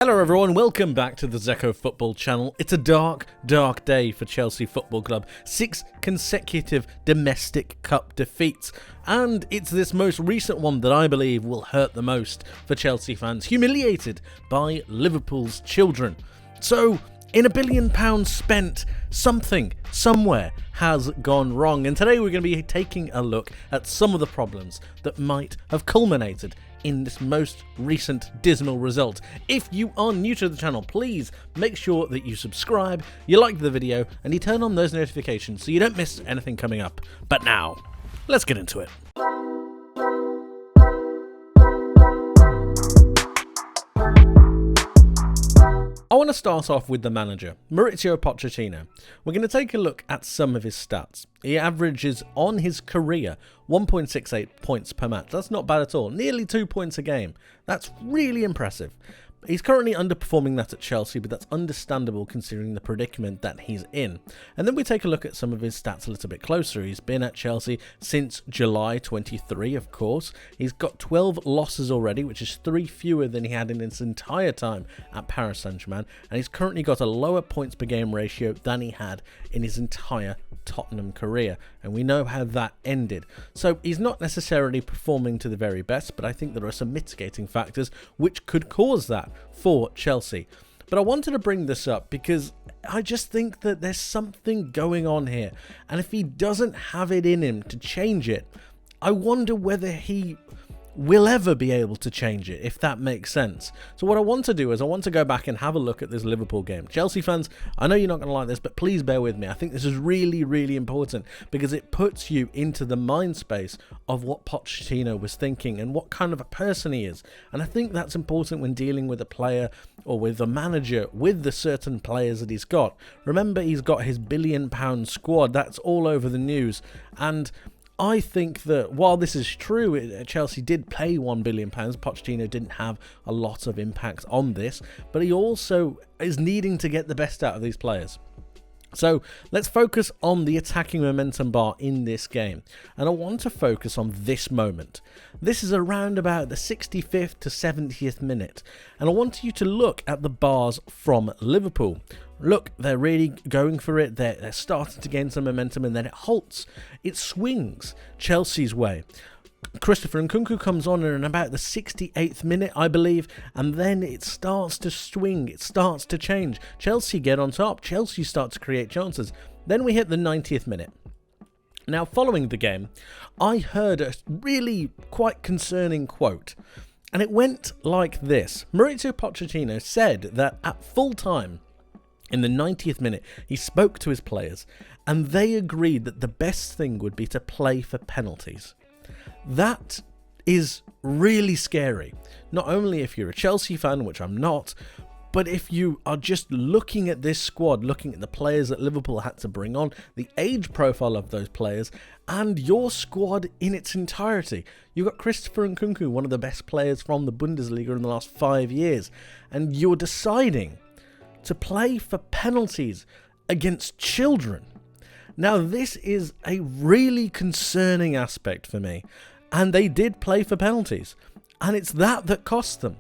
Hello everyone, welcome back to the Zekko Football channel. It's a dark, dark day for Chelsea Football Club. 6 consecutive domestic cup defeats. And it's this most recent one that I believe will hurt the most for Chelsea fans. Humiliated by Liverpool's children. So, in £1 billion spent, something, somewhere has gone wrong. And today we're going to be taking a look at some of the problems that might have culminated in this most recent dismal result. If you are new to the channel, please make sure that you subscribe, you like the video, and you turn on those notifications so you don't miss anything coming up. But now, let's get into it. I want to start off with the manager, Mauricio Pochettino. We're going to take a look at some of his stats. He averages on his career 1.68 points per match. That's not bad at all. Nearly 2 points a game. That's really impressive. He's currently underperforming that at Chelsea, but that's understandable considering the predicament that he's in. And then we take a look at some of his stats a little bit closer. He's been at Chelsea since July 23, of course. He's got 12 losses already, which is 3 fewer than he had in his entire time at Paris Saint-Germain. And he's currently got a lower points per game ratio than he had in his entire Tottenham career, and we know how that ended. So he's not necessarily performing to the very best, but I think there are some mitigating factors which could cause that for Chelsea. But I wanted to bring this up because I just think that there's something going on here, and if he doesn't have it in him to change it, I wonder whether he will ever be able to change it, if that makes sense. So what I want to do is I want to go back and have a look at this Liverpool game. Chelsea fans, I know you're not going to like this, but please bear with me. I think this is really, really important because it puts you into the mind space of what Pochettino was thinking and what kind of a person he is. And I think that's important when dealing with a player or with a manager with the certain players that he's got. Remember, he's got his £1 billion squad. That's all over the news. And I think that while this is true, Chelsea did pay £1 billion, Pochettino didn't have a lot of impact on this, but he also is needing to get the best out of these players. So let's focus on the attacking momentum bar in this game, and I want to focus on this moment. This is around about the 65th to 70th minute, and I want you to look at the bars from Liverpool. Look, they're really going for it, they're starting to gain some momentum, and then it halts. It swings Chelsea's way. Christopher Nkunku comes on in about the 68th minute, I believe, and then it starts to swing, it starts to change. Chelsea get on top, Chelsea start to create chances. Then we hit the 90th minute. Now, following the game, I heard a really quite concerning quote, and it went like this. Mauricio Pochettino said that at full time, in the 90th minute, he spoke to his players, and they agreed that the best thing would be to play for penalties. That is really scary. Not only if you're a Chelsea fan, which I'm not, but if you are just looking at this squad, looking at the players that Liverpool had to bring on, the age profile of those players, and your squad in its entirety. You've got Christopher Nkunku, one of the best players from the Bundesliga in the last 5 years, and you're deciding to play for penalties against children. Now, this is a really concerning aspect for me, and they did play for penalties, and it's that cost them.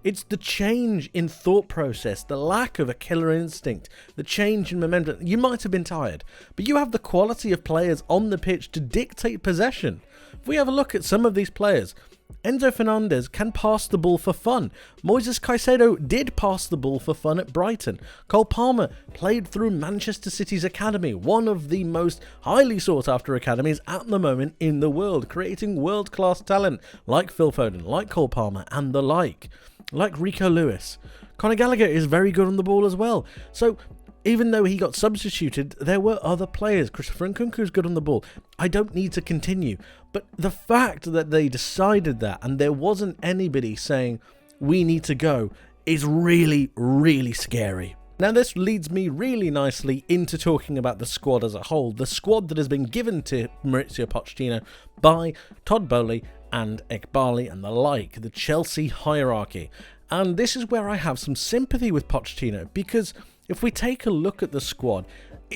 It's the change in thought process, the lack of a killer instinct, the change in momentum. You might have been tired, but you have the quality of players on the pitch to dictate possession. If we have a look at some of these players, Enzo Fernandez can pass the ball for fun. Moises Caicedo did pass the ball for fun at Brighton. Cole Palmer played through Manchester City's academy, one of the most highly sought after academies at the moment in the world, creating world-class talent like Phil Foden, like Cole Palmer, and the like Rico Lewis. Conor Gallagher is very good on the ball as well. So even though he got substituted, there were other players. Christopher Nkunku is good on the ball. I don't need to continue. But the fact that they decided that and there wasn't anybody saying, we need to go, is really, really scary. Now this leads me really nicely into talking about the squad as a whole. The squad that has been given to Mauricio Pochettino by Todd Bowley and Ekbali and the like, the Chelsea hierarchy. And this is where I have some sympathy with Pochettino, because if we take a look at the squad,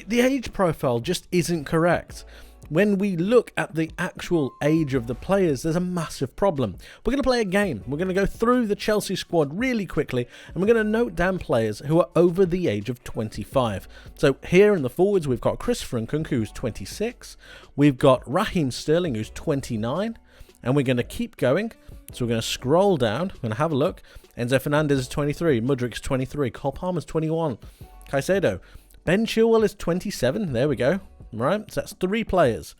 the age profile just isn't correct. when we look at the actual age of the players, there's a massive problem. We're going to play a game. We're going to go through the Chelsea squad really quickly, and we're going to note down players who are over the age of 25. So here in the forwards, we've got Christopher Nkunku, who's 26. We've got Raheem Sterling, who's 29. And we're going to keep going. So we're going to scroll down. We're going to have a look. Enzo Fernandez is 23. Mudryk's 23. Cole Palmer's 21. Caicedo. Ben Chilwell is 27. There we go. Right. So that's 3 players.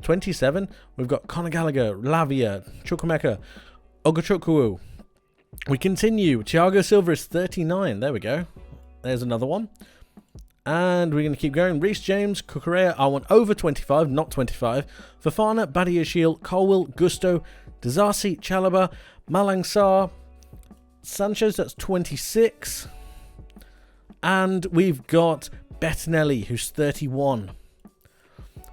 27. We've got Conor Gallagher, Lavia, Chukwuemeka, Ogachukwu. We continue. Thiago Silva is 39. There we go. There's another one. And we're going to keep going. Reece James, Cucurella, I want over 25, not 25. Fofana, Badiashile, Colwill, Gusto, Dizasi, Chalobah, Malang Sarr, Sanchez, that's 26. And we've got Bettinelli, who's 31.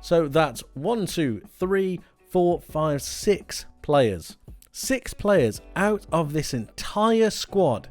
So that's 1, 2, 3, 4, 5, 6 players. 6 players out of this entire squad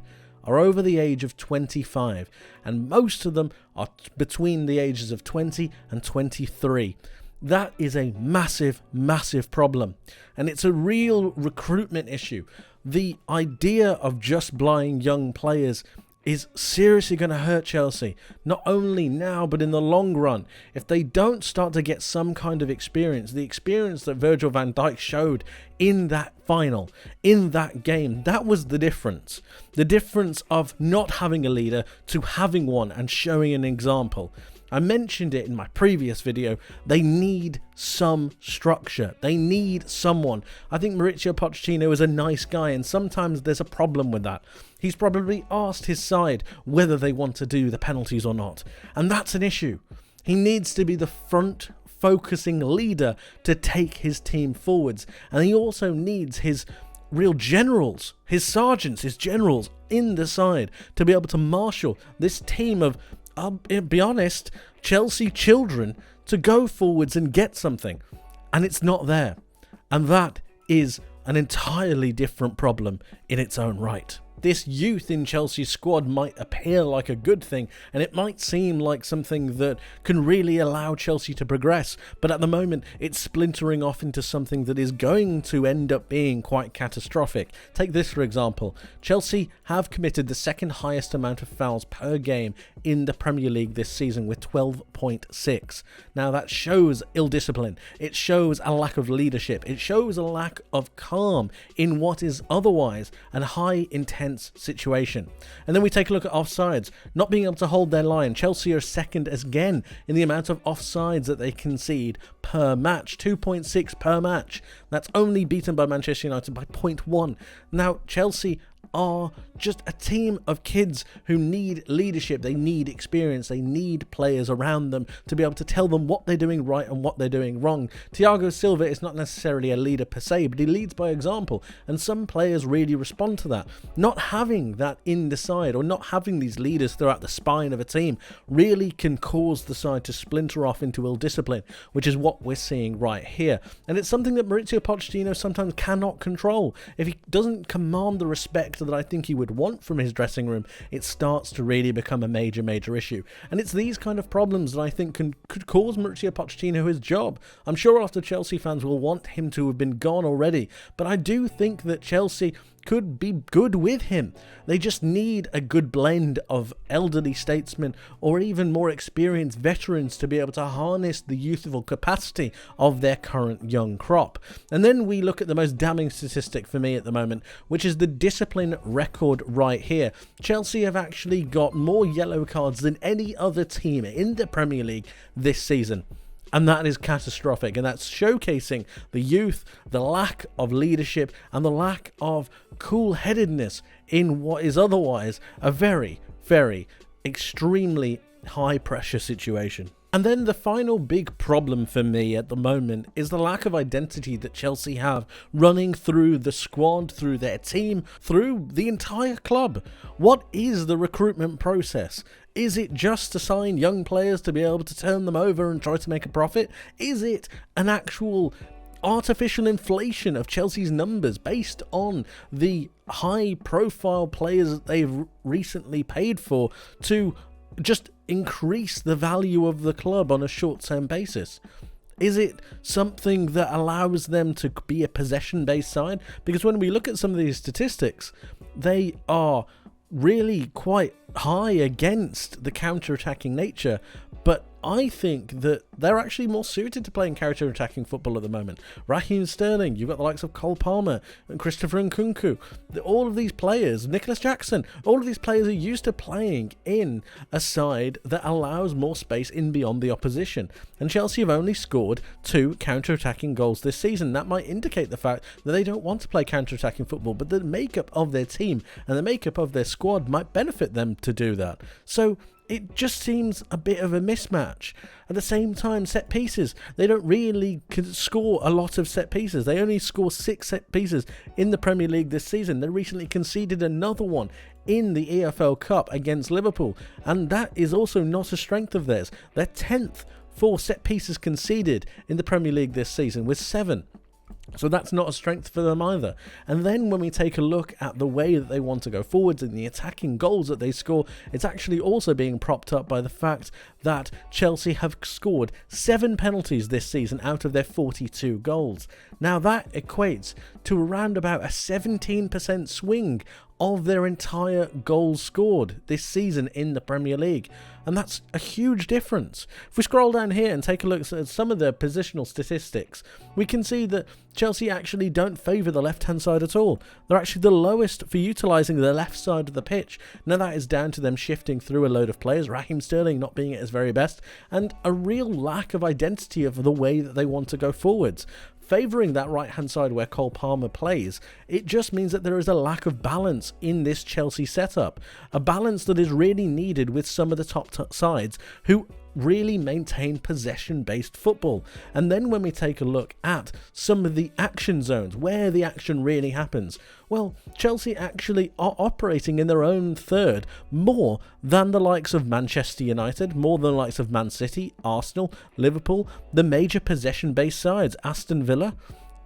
are over the age of 25, and most of them are between the ages of 20 and 23. That is a massive, massive problem, and it's a real recruitment issue. The idea of just buying young players is seriously going to hurt Chelsea, not only now but in the long run. If they don't start to get some kind of experience, the experience that Virgil van Dijk showed in that final, in that game, that was the difference. The difference of not having a leader to having one and showing an example. I mentioned it in my previous video. They need some structure. They need someone. I think Mauricio Pochettino is a nice guy, and sometimes there's a problem with that. He's probably asked his side whether they want to do the penalties or not, and that's an issue. He needs to be the front focusing leader to take his team forwards, and he also needs his real generals, his sergeants, his generals in the side to be able to marshal this team of, I'll be honest, Chelsea children to go forwards and get something. And it's not there. And that is an entirely different problem in its own right. This youth in Chelsea's squad might appear like a good thing, and it might seem like something that can really allow Chelsea to progress, but at the moment it's splintering off into something that is going to end up being quite catastrophic. Take this for example. Chelsea have committed the second highest amount of fouls per game in the Premier League this season with 12.6. Now that shows ill discipline, it shows a lack of leadership, it shows a lack of calm in what is otherwise a high intense situation. And then we take a look at offsides, not being able to hold their line. Chelsea are second again in the amount of offsides that they concede per match, 2.6 per match. That's only beaten by Manchester United by 0.1. Now Chelsea are just a team of kids who need leadership, they need experience, they need players around them to be able to tell them what they're doing right and what they're doing wrong. Thiago Silva is not necessarily a leader per se, but he leads by example, and some players really respond to that. Not having that in the side, or not having these leaders throughout the spine of a team, really can cause the side to splinter off into ill discipline, which is what we're seeing right here. And it's something that Mauricio Pochettino sometimes cannot control. If he doesn't command the respect that I think he would want from his dressing room, it starts to really become a major issue. And it's these kind of problems that I think could cause Mauricio Pochettino his job. I'm sure after Chelsea fans will want him to have been gone already, but I do think that Chelsea could be good with him. They just need a good blend of elderly statesmen or even more experienced veterans to be able to harness the youthful capacity of their current young crop. And then we look at the most damning statistic for me at the moment, which is the discipline record right here. Chelsea have actually got more yellow cards than any other team in the Premier League this season. And that is catastrophic, and that's showcasing the youth, the lack of leadership, and the lack of cool-headedness in what is otherwise a very, very extremely high-pressure situation. And then the final big problem for me at the moment is the lack of identity that Chelsea have running through the squad, through their team, through the entire club. What is the recruitment process? Is it just to sign young players to be able to turn them over and try to make a profit? Is it an actual artificial inflation of Chelsea's numbers based on the high-profile players that they've recently paid for to just increase the value of the club on a short-term basis? Is it something that allows them to be a possession-based side? Because when we look at some of these statistics, they are really quite high against the counter-attacking nature, but I think that they're actually more suited to playing counter-attacking football at the moment. Raheem Sterling, you've got the likes of Cole Palmer and Christopher Nkunku. All of these players, Nicholas Jackson, all of these players are used to playing in a side that allows more space in beyond the opposition. And Chelsea have only scored 2 counter-attacking goals this season. That might indicate the fact that they don't want to play counter-attacking football, but the makeup of their team and the makeup of their squad might benefit them to do that. So it just seems a bit of a mismatch. At the same time, set pieces, they don't really score a lot of set pieces. They only score 6 set pieces in the Premier League this season. They recently conceded another one in the EFL Cup against Liverpool, and that is also not a strength of theirs. They're 10th for set pieces conceded in the Premier League this season with 7. So that's not a strength for them either. And then when we take a look at the way that they want to go forwards and the attacking goals that they score, it's actually also being propped up by the fact that Chelsea have scored 7 penalties this season out of their 42 goals. Now that equates to around about a 17% swing of their entire goals scored this season in the Premier League. And that's a huge difference. If we scroll down here and take a look at some of the positional statistics, we can see that Chelsea actually don't favour the left-hand side at all. They're actually the lowest for utilising the left side of the pitch. Now that is down to them shifting through a load of players, Raheem Sterling not being at his very best, and a real lack of identity of the way that they want to go forwards. Favouring that right-hand side where Cole Palmer plays, it just means that there is a lack of balance in this Chelsea setup. A balance that is really needed with some of the top sides who really maintain possession-based football. And then when we take a look at some of the action zones, where the action really happens, well, Chelsea actually are operating in their own third more than the likes of Manchester United, more than the likes of Man City, Arsenal, Liverpool, the major possession-based sides, Aston Villa,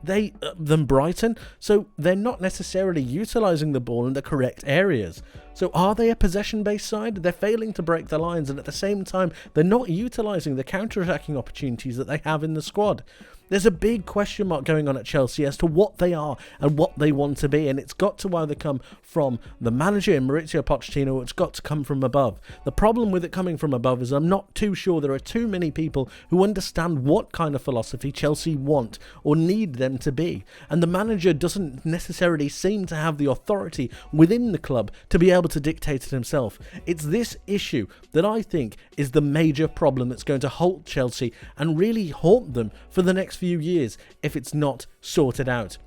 than Brighton. So they're not necessarily utilising the ball in the correct areas. So are they a possession-based side? They're failing to break the lines, and at the same time, they're not utilising the counter-attacking opportunities that they have in the squad. There's a big question mark going on at Chelsea as to what they are and what they want to be, and it's got to either come from the manager, Maurizio Pochettino, or it's got to come from above. The problem with it coming from above is I'm not too sure there are too many people who understand what kind of philosophy Chelsea want or need them to be, and the manager doesn't necessarily seem to have the authority within the club to be able to dictate it himself. It's this issue that I think is the major problem that's going to halt Chelsea and really haunt them for the next few years if it's not sorted out.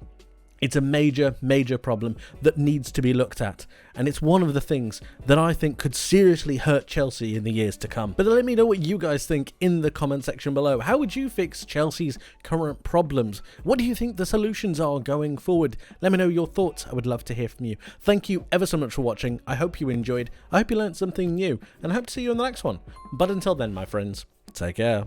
It's a major, major problem that needs to be looked at, and it's one of the things that I think could seriously hurt Chelsea in the years to come. But let me know what you guys think in the comment section below. How would you fix Chelsea's current problems? What do you think the solutions are going forward? Let me know your thoughts. I would love to hear from you. Thank you ever so much for watching. I hope you enjoyed. I hope you learned something new, and I hope to see you in the next one. But until then, my friends, take care.